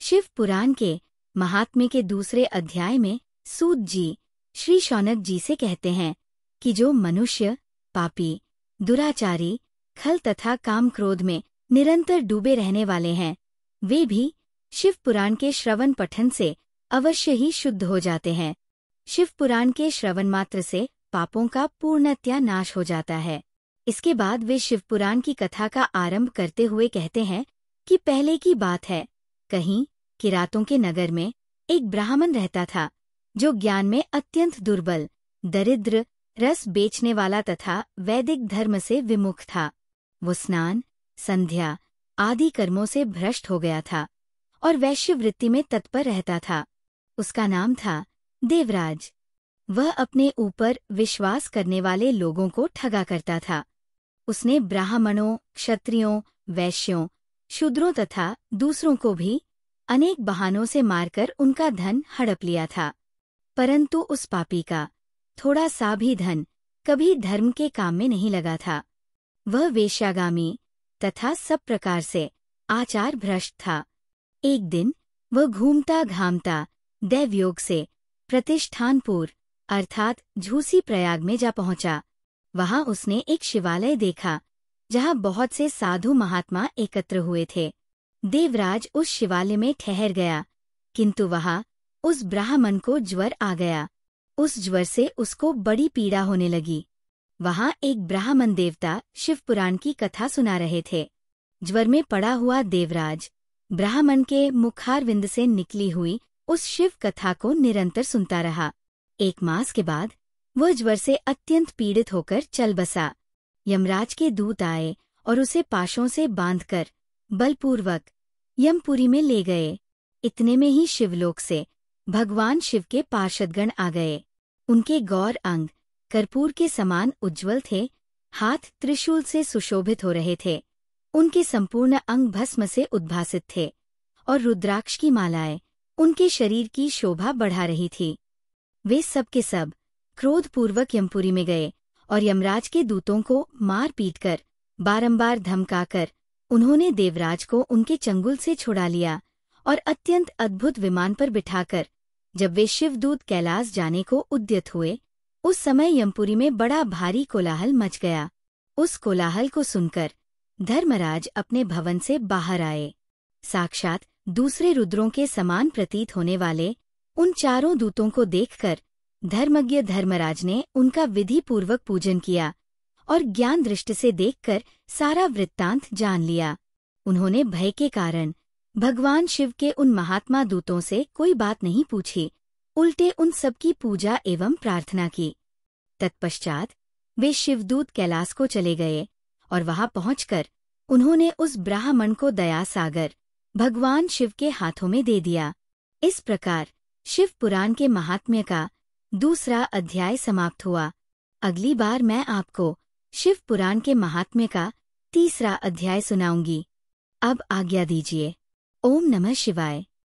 शिव पुराण के महात्म्य के दूसरे अध्याय में सूत जी श्री शौनक जी से कहते हैं कि जो मनुष्य पापी, दुराचारी, खल तथा काम क्रोध में निरंतर डूबे रहने वाले हैं, वे भी शिव पुराण के श्रवण पठन से अवश्य ही शुद्ध हो जाते हैं। शिव पुराण के श्रवण मात्र से पापों का पूर्णतया नाश हो जाता है। इसके बाद वे शिव पुराण की कथा का आरंभ करते हुए कहते हैं कि पहले की बात है, कहीं किरातों के नगर में एक ब्राह्मण रहता था, जो ज्ञान में अत्यंत दुर्बल, दरिद्र, रस बेचने वाला तथा वैदिक धर्म से विमुख था। वो स्नान, संध्या आदि कर्मों से भ्रष्ट हो गया था और वैश्य वृत्ति में तत्पर रहता था। उसका नाम था देवराज। वह अपने ऊपर विश्वास करने वाले लोगों को ठगा करता था। उसने ब्राह्मणों, क्षत्रियों, वैश्यों, शूद्रों तथा दूसरों को भी अनेक बहानों से मारकर उनका धन हड़प लिया था, परंतु उस पापी का थोड़ा सा भी धन कभी धर्म के काम में नहीं लगा था। वह वेश्यागामी तथा सब प्रकार से आचार भ्रष्ट था। एक दिन वह घूमता घामता दैवयोग से प्रतिष्ठानपुर अर्थात झूसी प्रयाग में जा पहुंचा। वहां उसने एक शिवालय देखा, जहां बहुत से साधु महात्मा एकत्र हुए थे। देवराज उस शिवालय में ठहर गया, किंतु वहां उस ब्राह्मण को ज्वर आ गया। उस ज्वर से उसको बड़ी पीड़ा होने लगी। वहां एक ब्राह्मण देवता शिव पुराण की कथा सुना रहे थे। ज्वर में पड़ा हुआ देवराज ब्राह्मण के मुखारविंद से निकली हुई उस शिव कथा को निरंतर सुनता रहा। 1 मास के बाद वह ज्वर से अत्यंत पीड़ित होकर चल बसा। यमराज के दूत आए और उसे पाशों से बांधकर बलपूर्वक यमपुरी में ले गए। इतने में ही शिवलोक से भगवान शिव के पार्षदगण आ गए। उनके गौर अंग कर्पूर के समान उज्ज्वल थे, हाथ त्रिशूल से सुशोभित हो रहे थे। उनके संपूर्ण अंग भस्म से उद्भासित थे और रुद्राक्ष की मालाएं उनके शरीर की शोभा बढ़ा रही थी। वे सब के सब क्रोधपूर्वक यमपुरी में गए और यमराज के दूतों को मार पीट कर बारंबार धमकाकर उन्होंने देवराज को उनके चंगुल से छुड़ा लिया और अत्यंत अद्भुत विमान पर बिठाकर जब वे शिवदूत कैलाश जाने को उद्यत हुए, उस समय यमपुरी में बड़ा भारी कोलाहल मच गया। उस कोलाहल को सुनकर धर्मराज अपने भवन से बाहर आए। साक्षात दूसरे रुद्रों के समान प्रतीत होने वाले उन चारों दूतों को देखकर धर्मज्ञ धर्मराज ने उनका विधि पूर्वक पूजन किया और ज्ञान दृष्टि से देखकर सारा वृत्तांत जान लिया। उन्होंने भय के कारण भगवान शिव के उन महात्मा दूतों से कोई बात नहीं पूछी, उल्टे उन सबकी पूजा एवं प्रार्थना की। तत्पश्चात वे शिवदूत कैलाश को चले गए और वहां पहुंचकर उन्होंने उस ब्राह्मण को दया सागर भगवान शिव के हाथों में दे दिया। इस प्रकार शिव पुराण के महात्म्य का दूसरा अध्याय समाप्त हुआ। अगली बार मैं आपको शिव पुराण के महात्म्य का तीसरा अध्याय सुनाऊंगी। अब आज्ञा दीजिए। ओम नमः शिवाय।